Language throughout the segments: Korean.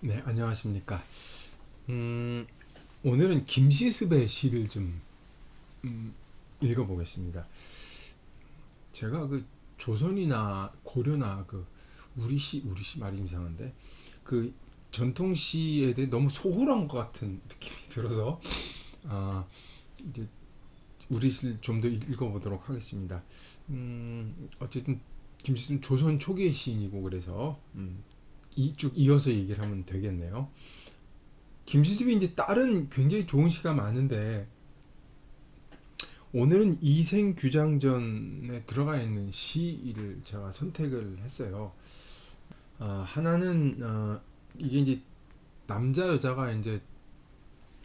네, 안녕하십니까. 음, 오늘은 김시습의 시를 좀 읽어보겠습니다. 제가 그 조선이나 고려나 그 우리 시 말이 좀 이상한데 그 전통 시에 대해 너무 소홀한 것 같은 느낌이 들어서 이제 우리 시를 좀 더 읽어보도록 하겠습니다. 어쨌든 김시습은 조선 초기의 시인이고 그래서 쭉 이어서 얘기를 하면 되겠네요. 김시습이 이제 다른 굉장히 좋은 시가 많은데 오늘은 이생규장전에 들어가 있는 시를 제가 선택을 했어요. 하나는 이게 이제 남자 여자가 이제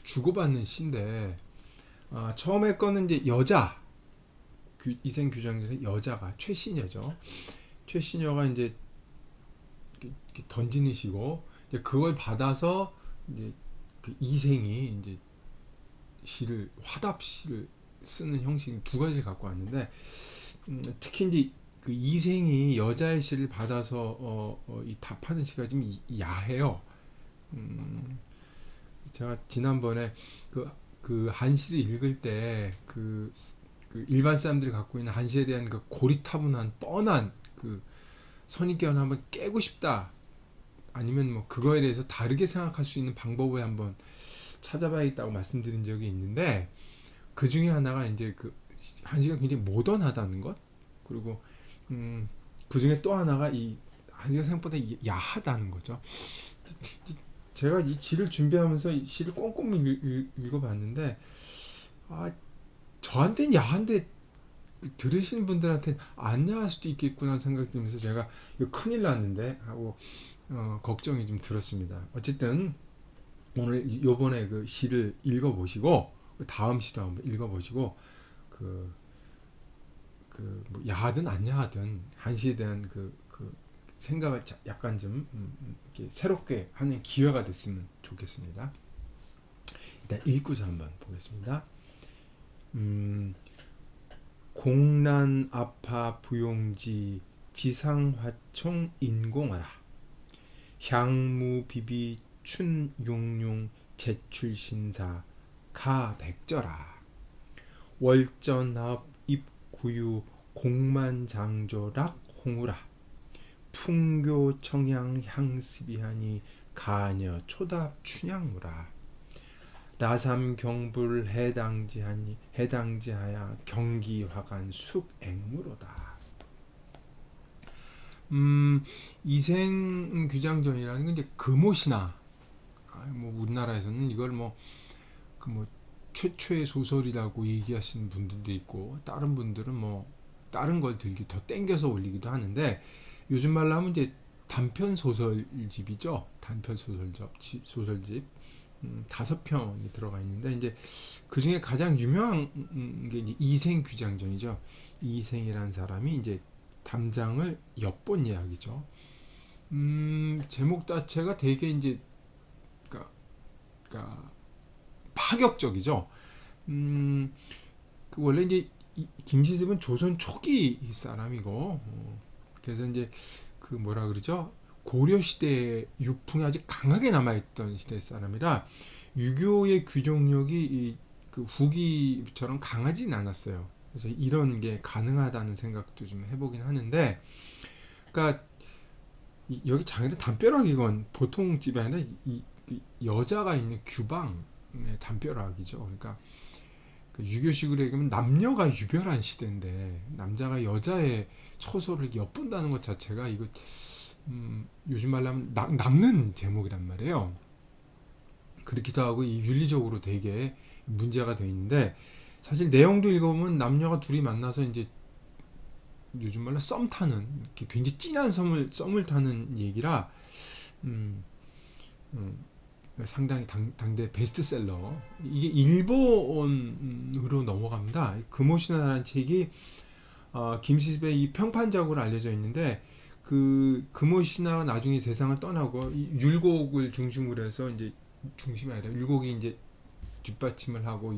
주고받는 시인데 처음에 거는 이제 여자 이생규장전의 여자가 최신여죠. 최신여가 이제 이렇게 던지는 시고 이제 그걸 받아서 이제 그 이생이 이제 시를 화답시를 쓰는 형식 두 가지를 갖고 왔는데 특히 이제 그 이생이 여자의 시를 받아서 이 답하는 시가 좀 야해요. 제가 지난번에 그 한시를 읽을 때 그 일반 사람들이 갖고 있는 한시에 대한 그 고리타분한 뻔한 그 선입견을 한번 깨고 싶다. 아니면 뭐 그거에 대해서 다르게 생각할 수 있는 방법을 한번 찾아봐야겠다고 말씀드린 적이 있는데 그 중에 하나가 이제 그 한시가 굉장히 모던하다는 것, 그리고 그 중에 또 하나가 이 한시가 생각보다 야하다는 거죠. 제가 이 시를 준비하면서 이 시를 꼼꼼히 읽어봤는데 저한테는 야한데 들으시는 분들한테는 안 야할 수도 있겠구나 생각이 들면서 제가 이거 큰일 났는데 하고 걱정이 좀 들었습니다. 어쨌든 오늘 요번에 그 시를 읽어보시고 다음 시도 한번 읽어보시고 그 뭐 야하든 안 야하든 한시에 대한 그 생각을 약간 좀 이렇게 새롭게 하는 기회가 됐으면 좋겠습니다. 일단 읽고서 한번 보겠습니다. 공란 아파 부용지 지상화총 인공하라 향무 비비 춘융융 제출신사 가백절아 월전합 입구유 공만장조락 홍우라 풍교 청양 향습이하니 가녀 초답 춘향무라 라삼 경불 해당지하야 경기화간 숙앵무로다. 이생규장전이라는 건 이제 금오신화. 뭐 우리나라에서는 이걸 뭐 최초의 소설이라고 얘기하시는 분들도 있고 다른 분들은 뭐 다른 걸 들기 더 땡겨서 올리기도 하는데 요즘 말로 하면 이제 단편 소설집이죠. 단편 소설집 5편이 들어가 있는데 이제 그 중에 가장 유명한 게 이제 이생규장전이죠. 이생이라는 사람이 이제 담장을 엿본 이야기죠. 제목 자체가 되게 이제 그러니까, 그러니까 파격적이죠. 그 원래 이제 김시습은 조선 초기 사람이고 그래서 이제 그 뭐라 그러죠? 고려 시대의 유풍이 아직 강하게 남아있던 시대 사람이라 유교의 규정력이 그 후기처럼 강하진 않았어요. 그래서 이런 게 가능하다는 생각도 좀 해보긴 하는데, 그러니까 여기 장애를 담벼락이건 보통 집이 아니라 여자가 있는 규방의 담벼락이죠. 그러니까 그 유교식으로 얘기하면 남녀가 유별한 시대인데 남자가 여자의 처소를 엿본다는 것 자체가 이거 요즘 말로 하면 낚는 제목이란 말이에요. 그렇기도 하고 이 윤리적으로 되게 문제가 돼 있는데 사실 내용도 읽어보면 남녀가 둘이 만나서 이제 요즘 말로 썸 타는 굉장히 진한 썸을 타는 얘기라 음, 음, 상당히 당대 베스트셀러. 이게 일본으로 넘어갑니다. 금오시나라는 책이 김시습의 이 평판작으로 알려져 있는데 그 금오시나가 나중에 세상을 떠나고 이 율곡을 중심으로 해서 이제 중심이 아니라 율곡이 이제 뒷받침을 하고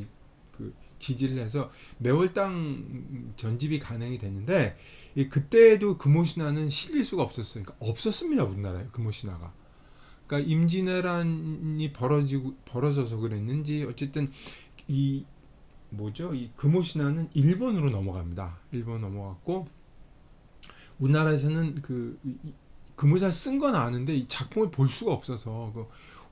그 지지를 해서 매월당 전집이 가능이 됐는데 그때도 금오시나는 실릴 수가 없었어요. 그러니까 없었습니다. 우리나라에 금오시나가. 그러니까 임진왜란이 벌어져서 그랬는지 어쨌든 이 뭐죠? 이 금오신화는 일본으로 넘어갑니다. 일본 넘어갔고 우리나라에서는 금오신화 쓴 건 아는데 이 작품을 볼 수가 없어서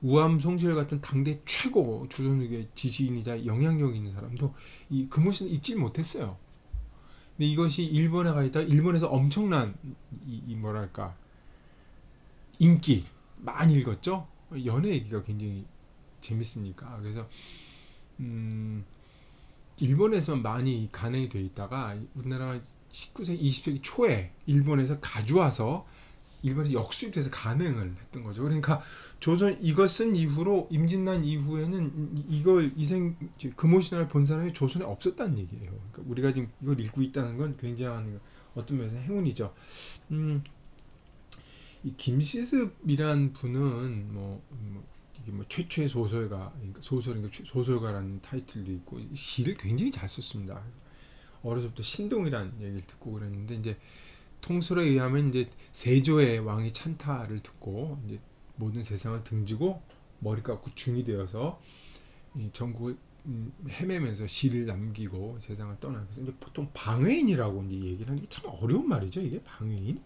우암송실 같은 당대 최고 조선의 지식인이자 영향력 있는 사람도 이 금오신화 읽지 못했어요. 근데 이것이 일본에 가 있다 일본에서 엄청난 뭐랄까 인기 많이 읽었죠. 연애 얘기가 굉장히 재밌으니까 그래서 일본에서 많이 간행이 돼 있다가 우리나라 19세기 20세기 초에 일본에서 가져와서 일본에서 역수입돼서 간행을 했던 거죠. 그러니까 조선 이거 쓴 이후로 임진난 이후에는 이걸 금오신화를 본 사람이 조선에 없었다는 얘기예요. 그러니까 우리가 지금 이걸 읽고 있다는 건 굉장한 어떤 면에서 행운이죠. 이 김시습이란 분은 이게 최초의 소설가, 소설가라는 타이틀도 있고 시를 굉장히 잘 썼습니다. 어려서부터 신동이라는 얘기를 듣고 그랬는데 이제 통설에 의하면 이제 세조의 왕이 찬타를 듣고 이제 모든 세상을 등지고 머리 깎고 중이 되어서 이 전국을 헤매면서 시를 남기고 세상을 떠나고 그래서 이제 보통 방외인이라고 이제 얘기를 하는 게 참 어려운 말이죠. 이게 방외인.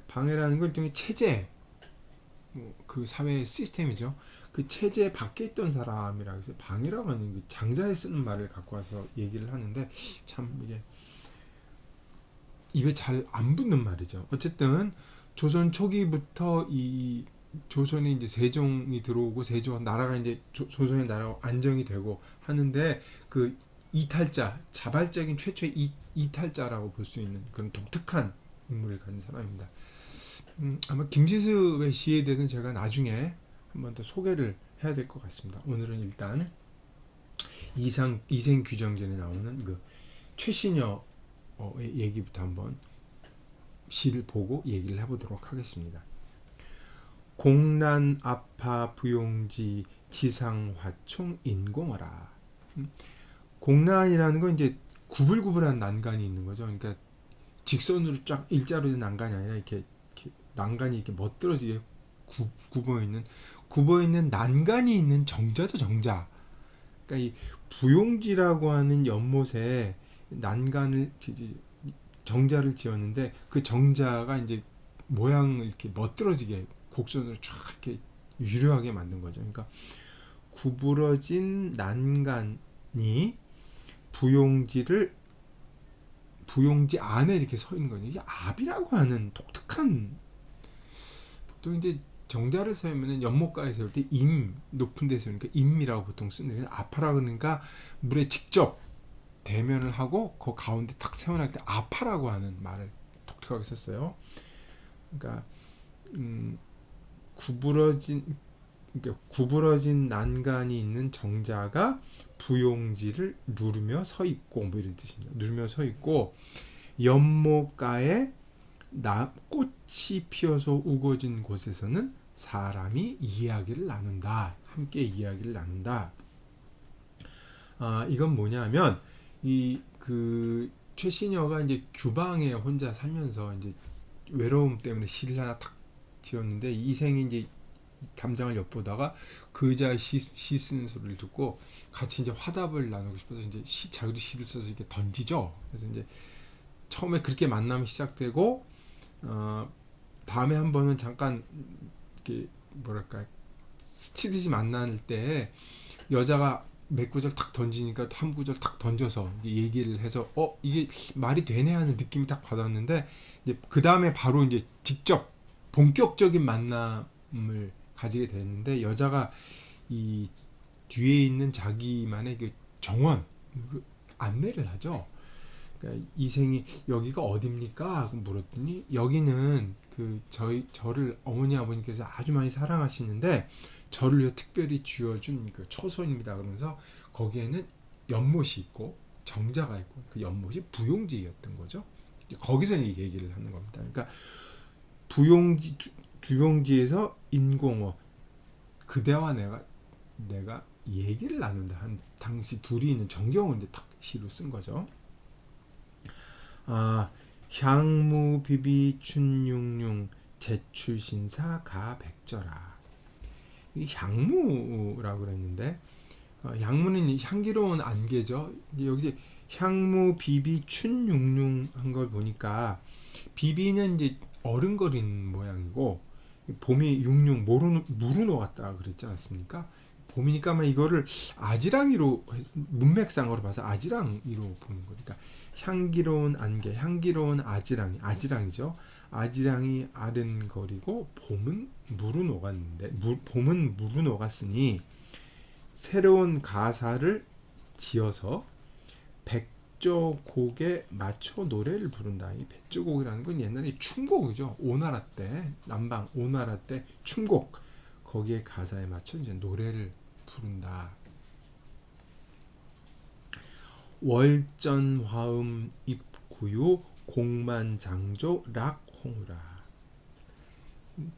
방해라는 걸 일종의 체제, 그 사회의 시스템이죠. 그 체제 밖에 있던 사람이라고 해서 방해라고 하는 장자에 쓰는 말을 갖고 와서 얘기를 하는데 참 이게 입에 잘 안 붙는 말이죠. 어쨌든 조선 초기부터 이 조선에 이제 세종이 들어오고 세종 나라가 이제 조선의 나라가 안정이 되고 하는데 그 이탈자, 자발적인 최초의 이탈자라고 볼 수 있는 그런 독특한 인물을 가진 사람입니다. 아마 김시습의 시에 대해서는 제가 나중에 한번 더 소개를 해야 될 것 같습니다. 오늘은 일단 이생규정전에 나오는 그 최신여의 얘기부터 한번 시를 보고 얘기를 해보도록 하겠습니다. 공난 아파 부용지 지상화총 인공어라. 공난이라는 건 이제 구불구불한 난간이 있는 거죠. 그러니까 직선으로 쫙 일자로 된 난간이 아니라 이렇게 난간이 이렇게 멋들어지게 굽어 있는 난간이 있는 정자죠, 정자. 그러니까 이 부용지라고 하는 연못에 난간을 정자를 지었는데 그 정자가 이제 모양을 이렇게 멋들어지게 곡선으로 쫙 이렇게 유려하게 만든 거죠. 그러니까 구부러진 난간이 부용지 안에 이렇게 서 있는 거죠. 이게 압이라고 하는 독특한 보통 이제 정자를 세우면 연못가에 세울 때 높은 데 세우니까 임이라고 보통 쓰는데 아파라 그러니까 물에 직접 대면을 하고 그 가운데 탁 세워놨을 때 아파라고 하는 말을 독특하게 썼어요. 그러니까 구부러진 난간이 있는 정자가 부용지를 누르며 서 있고 뭐 이런 뜻입니다. 누르며 서 있고 연못가에 꽃이 피어서 우거진 곳에서는 사람이 이야기를 나눈다. 함께 이야기를 나눈다. 이건 뭐냐면 최신여가 이제 규방에 혼자 살면서 이제 외로움 때문에 시를 하나 탁 지었는데 이생이 이제 담장을 엿보다가 그 의자에 시 쓰는 소리를 듣고 같이 이제 화답을 나누고 싶어서 이제 자기도 시를 써서 이렇게 던지죠. 그래서 이제 처음에 그렇게 만남이 시작되고 다음에 한 번은 잠깐 이렇게 뭐랄까 스치듯이 만날 때 여자가 몇 구절 탁 던지니까 한 구절 탁 던져서 얘기를 해서 이게 말이 되네 하는 느낌이 딱 받았는데 이제 그 다음에 바로 이제 직접 본격적인 만남을 가지게 됐는데 여자가 이 뒤에 있는 자기만의 그 정원 안내를 하죠. 그러니까 이생이 여기가 어딥니까? 하고 물었더니 여기는 저를 어머니 아버님께서 아주 많이 사랑하시는데 저를 위해 특별히 지어준 그 처소입니다. 그러면서 거기에는 연못이 있고 정자가 있고 그 연못이 부용지였던 거죠. 거기서 얘기를 하는 겁니다. 그러니까 부용지에서 인공어 그대와 내가 얘기를 나눈다 한 당시 둘이 있는 정경을 이제 탁 시로 쓴 거죠. 향무 비비 춘융융 제출신사 가백절아. 이 향무라고 그랬는데 향무는 향기로운 안개죠. 여기 이제 향무, 비비, 춘융융 한 걸 보니까 비비는 이제 어른거린 모양이고 봄이 융융 물은 녹았다 그랬지 않습니까? 봄이니까 아마 이거를 아지랑이로 문맥상으로 봐서 아지랑이로 보는 거니까 향기로운 안개, 향기로운 아지랑이죠. 아지랑이 아른거리고 봄은 물은 녹았는데 봄은 물은 녹았으니 새로운 가사를 지어서 백조곡에 맞춰 노래를 부른다. 이 백조곡이라는 건 옛날에 춤곡이죠. 오나라 때 남방 오나라 때 춤곡 거기에 가사에 맞춰 이제 노래를 부른다. 월전화음 입구유 공만장조 락홍우라.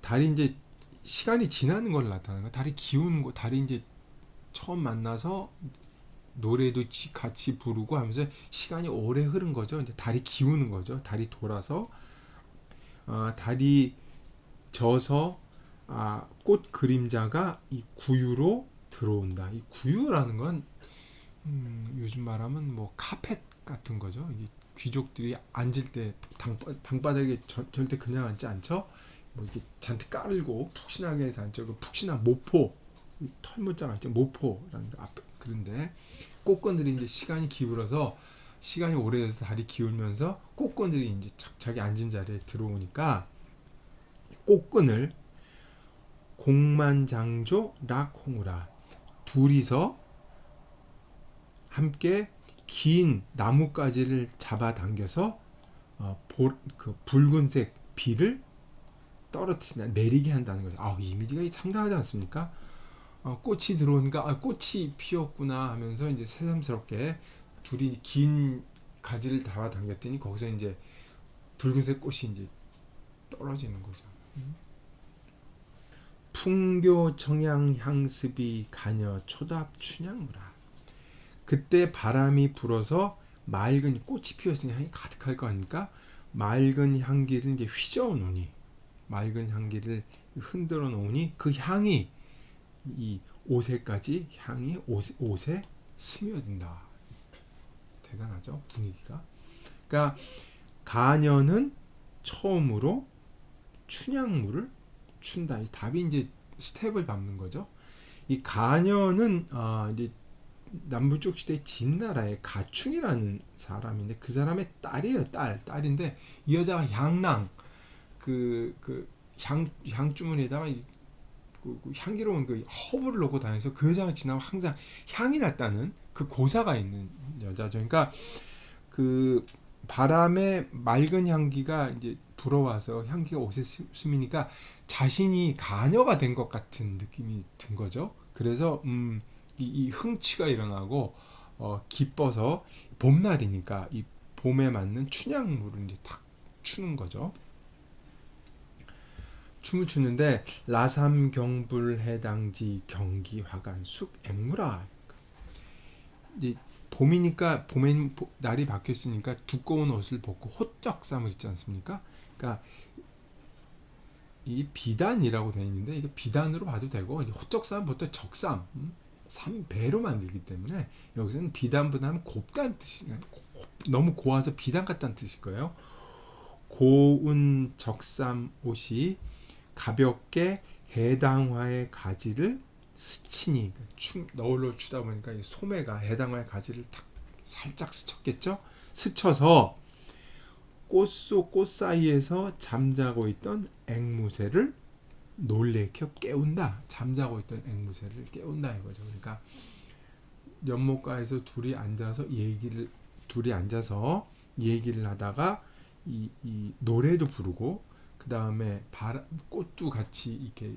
달이 이제 시간이 지나는 걸 나타내는 거. 달이 기우는 거. 달이 이제 처음 만나서 노래도 같이 부르고 하면서 시간이 오래 흐른 거죠. 이제 달이 기우는 거죠. 달이 돌아서 달이 져서 꽃 그림자가 이 구유로 들어온다. 이 구유라는 건 요즘 말하면 뭐 카펫 같은 거죠. 이 귀족들이 앉을 때 방바닥에 절대 그냥 앉지 않죠. 뭐 이렇게 잔뜩 깔고 푹신하게 해서 앉죠. 그 푹신한 모포, 털모자가 있죠. 모포라는 거 앞에 그런데 꽃건들이 이제 시간이 기울어서 시간이 오래돼서 달이 기울면서 꽃건들이 이제 자기 앉은 자리에 들어오니까 꽃끈을 공만장조 락홍우라 둘이서 함께 긴 나뭇가지를 잡아당겨서 그 붉은색 비를 떨어뜨리나 내리게 한다는 거죠. 이미지가 상당하지 않습니까? 꽃이 들어오니까 꽃이 피었구나 하면서 이제 새삼스럽게 둘이 긴 가지를 잡아당겼더니 거기서 이제 붉은색 꽃이 이제 떨어지는 거죠. 풍교 청양 향습이 가녀 초답 춘향무라. 그때 바람이 불어서 맑은 꽃이 피었으니 향이 가득할 거 아닙니까? 맑은 향기를 이제 휘저어 놓으니 맑은 향기를 흔들어 놓으니 그 향이 이 옷에까지 향이 옷에 스며든다. 대단하죠 분위기가. 그러니까 가녀는 처음으로 춘향물을 춘다. 이 답이 이제 스텝을 밟는 거죠. 이 가녀는 이제 남부 쪽 시대 진나라의 가충이라는 사람인데 그 사람의 딸이에요. 딸인데 이 여자가 향낭 향주머니에다가 그 향기로운 그 허브를 넣고 다녀서 그 여자가 지나면 항상 향이 났다는 그 고사가 있는 여자죠. 그러니까 그 바람의 맑은 향기가 이제 불어와서 향기가 옷에 스미니까 자신이 가녀가 된 것 같은 느낌이 든 거죠. 그래서 이 흥취가 일어나고 기뻐서 봄날이니까 이 봄에 맞는 춘향물을 이제 탁 추는 거죠. 춤을 추는데 라삼경불해당지 경기화관숙 앵무라. 이제 봄이니까 봄엔 날이 바뀌었으니까 두꺼운 옷을 벗고 호적삼을 입지 않습니까? 그러니까 이 비단이라고 되어 있는데 이게 비단으로 봐도 되고 호적삼은 보통 적삼 3배로 만들기 때문에 여기서는 비단보다는 곱다는 뜻이 너무 고와서 비단 같다는 뜻일 거예요. 고운 적삼 옷이 가볍게 해당화의 가지를 스치니 너울로 추다 보니까 이 소매가 해당화의 가지를 탁 살짝 스쳤겠죠. 스쳐서 꽃 속 꽃 사이에서 잠자고 있던 앵무새를 놀래켜 깨운다. 잠자고 있던 앵무새를 깨운다 이거죠. 그러니까 연못가에서 둘이 앉아서 얘기를 하다가 이 노래도 부르고 그 다음에 꽃도 같이 이렇게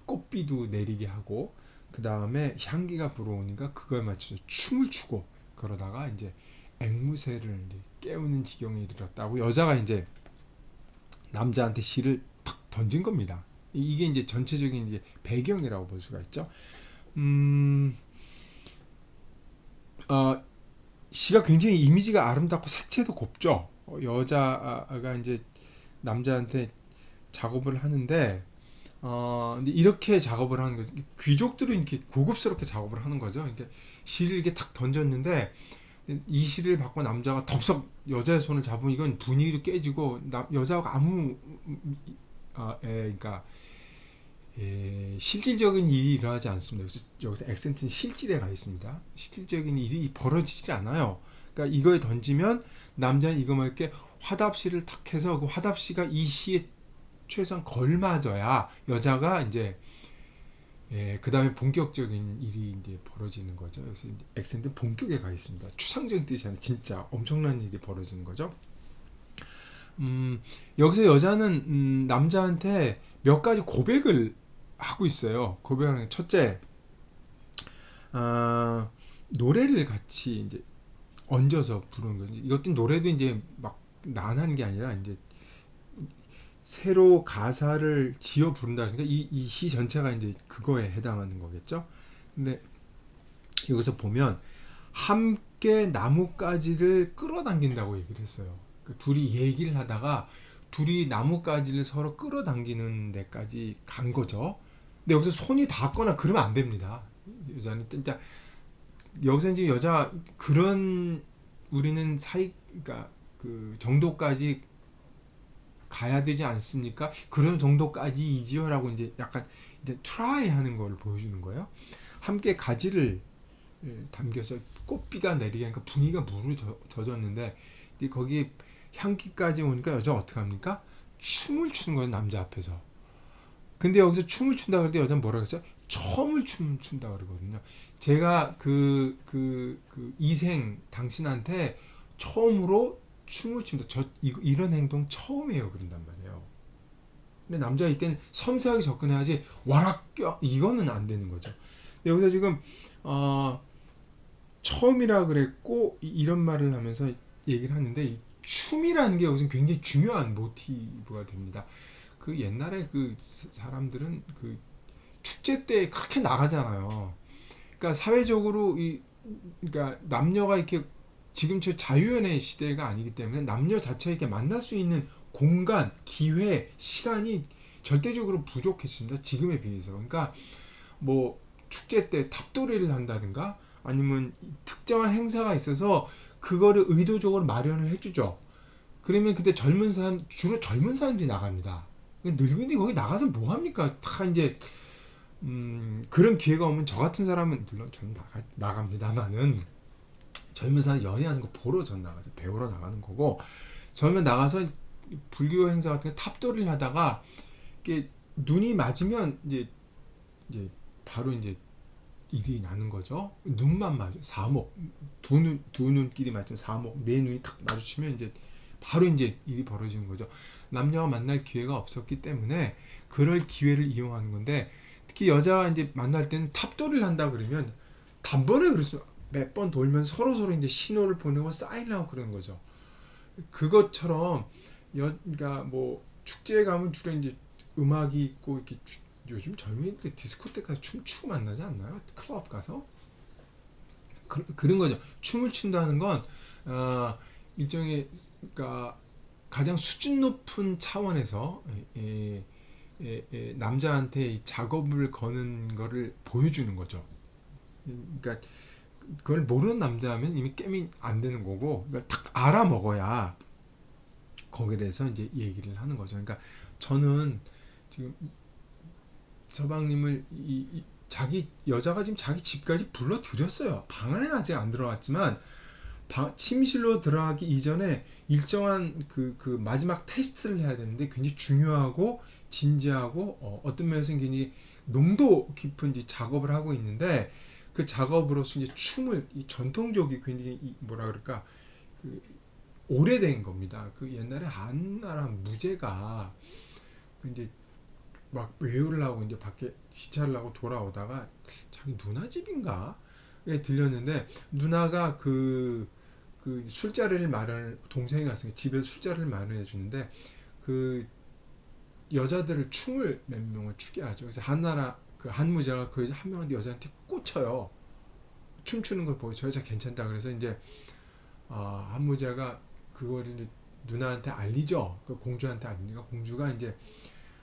꽃비도 내리게 하고 그 다음에 향기가 불어오니까 그거에 맞춰서 춤을 추고 그러다가 이제 앵무새를 이제 깨우는 지경에 이르렀다고 여자가 이제 남자한테 시를 탁 던진 겁니다. 이게 이제 전체적인 이제 배경이라고 볼 수가 있죠. 시가 굉장히 이미지가 아름답고 색채도 곱죠. 여자가 이제 남자한테 작업을 하는데 근데 이렇게 작업을 하는 거죠. 귀족들은 이렇게 고급스럽게 작업을 하는 거죠. 이렇게 실을 이렇게 탁 던졌는데 이 실을 받고 남자가 덥석 여자의 손을 잡으면 이건 분위기도 깨지고 여자가 아무 그러니까 실질적인 일이 일어나지 않습니다. 여기서 액센트는 실질에 가 있습니다. 실질적인 일이 벌어지지 않아요. 그러니까 이거에 던지면 남자는 이거만 이렇게 화답시를 탁 해서 그 화답시가 이 시에 최소한 걸맞아야 여자가 이제 그 다음에 본격적인 일이 이제 벌어지는 거죠. 여기서 액센트 본격에 가 있습니다. 추상적인 뜻이 아니라 진짜 엄청난 일이 벌어지는 거죠. 여기서 여자는 남자한테 몇 가지 고백을 하고 있어요. 고백하는 게 첫째, 노래를 같이 이제 얹어서 부르는 거죠. 이것도 노래도 이제 막 난한 게 아니라 이제 새로 가사를 지어 부른다. 그러니까 이 시 전체가 이제 그거에 해당하는 거겠죠. 근데 여기서 보면 함께 나뭇가지를 끌어당긴다고 얘기를 했어요. 둘이 얘기를 하다가 둘이 나뭇가지를 서로 끌어당기는 데까지 간 거죠. 근데 여기서 손이 닿거나 그러면 안 됩니다. 여자는 진짜 여기서 지금 여자 그런 우리는 사이 그러니까 그 정도까지 가야 되지 않습니까? 그런 정도까지이지요라고 이제 약간 이제 트라이 하는 걸 보여주는 거예요. 함께 가지를 담겨서 꽃비가 내리게 하니까 분위기가 무르져졌는데 거기에 향기까지 오니까 여자 어떻게 합니까? 춤을 추는 거예요, 남자 앞에서. 근데 여기서 춤을 춘다 그럴 때 여자는 뭐라 그랬죠? 처음을 춘다 그러거든요. 제가 이생 당신한테 처음으로 춤을 춘다. 이런 행동 처음이에요. 그런단 말이에요. 근데 남자 이때는 섬세하게 접근해야지 와락 껴 이거는 안 되는 거죠. 근데 여기서 지금 처음이라 그랬고 이런 말을 하면서 얘기를 하는데 이 춤이라는 게 여기서 굉장히 중요한 모티브가 됩니다. 그 옛날에 그 사람들은 그 축제 때 그렇게 나가잖아요. 그러니까 사회적으로 그러니까 남녀가 이렇게 지금처럼 자유연애 시대가 아니기 때문에 남녀 자체가 이렇게 만날 수 있는 공간, 기회, 시간이 절대적으로 부족했습니다. 지금에 비해서. 그러니까 뭐 축제 때 탑돌이를 한다든가 아니면 특정한 행사가 있어서 그거를 의도적으로 마련을 해주죠. 그러면 그때 젊은 사람 주로 젊은 사람들이 나갑니다. 늙은이 거기 나가서 뭐 합니까? 다 이제 그런 기회가 오면 저 같은 사람은 물론 저는 나갑니다만은 젊은 사람 연애하는 거 보러 전 나가서 배우러 나가는 거고 저는 나가서 불교 행사 같은 거 탑돌이를 하다가 이게 눈이 맞으면 이제 바로 이제 일이 나는 거죠. 눈만 마주 사목 두 눈끼리 맞으면 사목 네 눈이 탁 마주치면 이제 바로 이제 일이 벌어지는 거죠. 남녀가 만날 기회가 없었기 때문에 그럴 기회를 이용하는 건데 특히 여자와 이제 만날 때는 탑돌이를 한다 그러면 단번에 그래서 몇 번 돌면서 서로 이제 신호를 보내고 사인을 하고 그러는 거죠. 그것처럼 그러니까 뭐 축제에 가면 주로 이제 음악이 있고 이렇게 요즘 젊은이들 디스코테크 가서 춤추고 만나지 않나요? 클럽 가서 그런 거죠. 춤을 춘다는 건 일종의 그러니까 가장 수준 높은 차원에서 남자한테 이 작업을 거는 거를 보여주는 거죠. 그러니까 그걸 모르는 남자면 이미 게임이 안 되는 거고 그러니까 딱 알아먹어야 거기에 대해서 이제 얘기를 하는 거죠. 그러니까 저는 지금 서방님을 자기 여자가 지금 자기 집까지 불러들였어요. 방 안에 아직 안 들어왔지만 침실로 들어가기 이전에 일정한 그 마지막 테스트를 해야 되는데 굉장히 중요하고 진지하고 어떤 면에서 굉장히 농도 깊은 작업을 하고 있는데 그 작업으로서 이제 춤을 전통적이 굉장히 뭐라 그럴까 그 오래된 겁니다. 그 옛날에 한나라 무제가 이제 막 외유를 하고 이제 밖에 시차를 하고 돌아오다가 자기 누나 집인가 에 들렸는데 누나가 그 술자리를 마련 동생이 갔으니까 집에서 술자리를 마련해 주는데 그 여자들을 춤을 몇 명을 추게 하죠. 그래서 한나라 그 한무자가 그 한 명한테 여자한테 꽂혀요. 춤추는 걸 보고 저 여자 괜찮다 그래서 이제 한무자가 그거를 이제 누나한테 알리죠. 그 공주한테 알리니까 공주가 이제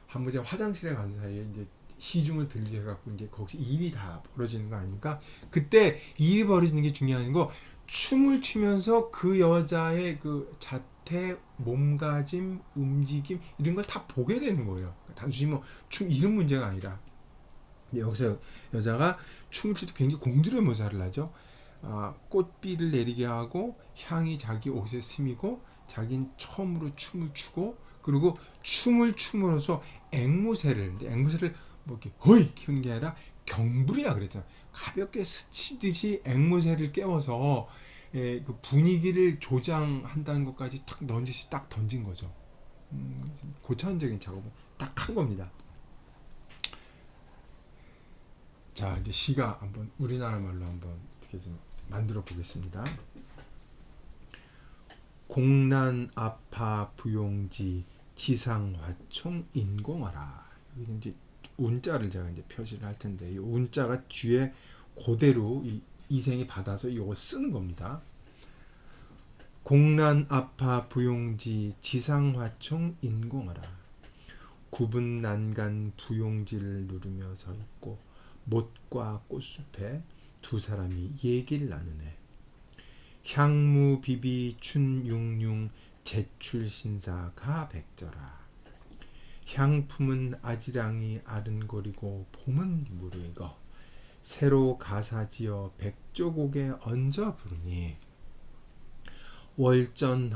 한 번 화장실에 간 사이에 이제 시중을 들게 해갖고 이제 거기서 일이 다 벌어지는 거 아닙니까? 그때 일이 벌어지는 게 중요한 거, 춤을 추면서 그 여자의 그 자태, 몸가짐, 움직임 이런 걸 다 보게 되는 거예요. 단순히 뭐 춤 이런 문제가 아니라 여기서 여자가 춤을 출 때 굉장히 공들여 묘사를 하죠. 꽃비를 내리게 하고 향이 자기 옷에 스미고 자기는 처음으로 춤을 추고 그리고 춤을 춤으로써 앵무새를 뭐 이렇게 허이 키우는 게 아니라 경불이야 그랬잖아. 가볍게 스치듯이 앵무새를 깨워서 그 분위기를 조장한다는 것까지 딱 넌지시 딱 던진 거죠. 고차원적인 작업을 딱 한 겁니다. 자, 이제 시가 한번 우리나라 말로 한번 어떻게 좀 만들어 보겠습니다. 공란 아파 부용지 지상화총 인공하라. 여기 이제 운자를 제가 이제 표시를 할 텐데 이 운자가 뒤에 그대로 이 이생이 받아서 이거 쓰는 겁니다. 공란 아파 부용지 지상화총 인공하라. 구분 난간 부용지를 누르며 서 있고 못과 꽃숲에 두 사람이 얘기를 나누네. 향무 비비 춘융융 제출신사 가백절아. 향품은 아지랑이 아른거리고 봄은 무르익어 새로 가사지어 백조곡에 얹어 부르니 월전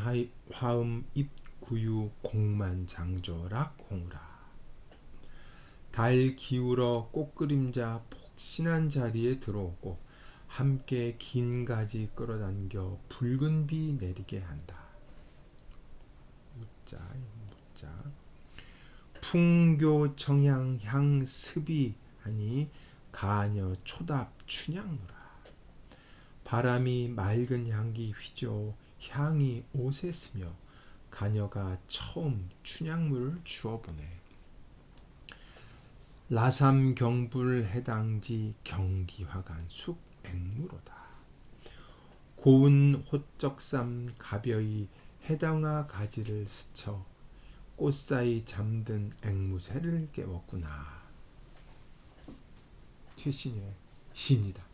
화음 입구유 공만장조락 홍우라. 달 기울어 꽃그림자 폭신한 자리에 들어오고 함께 긴 가지 끌어당겨 붉은 비 내리게 한다. 무자 무자 풍교 청향 향 습이 하니 가녀 초답 춘향무라. 바람이 맑은 향기 휘저 향이 옷에 스며 가녀가 처음 춘향물을 주어보네. 라삼 경불 해당지 경기화간 숙 앵무로다. 고운 호적삼 가벼이 해당화 가지를 스쳐 꽃사이 잠든 앵무새를 깨웠구나. 최신의 시입니다.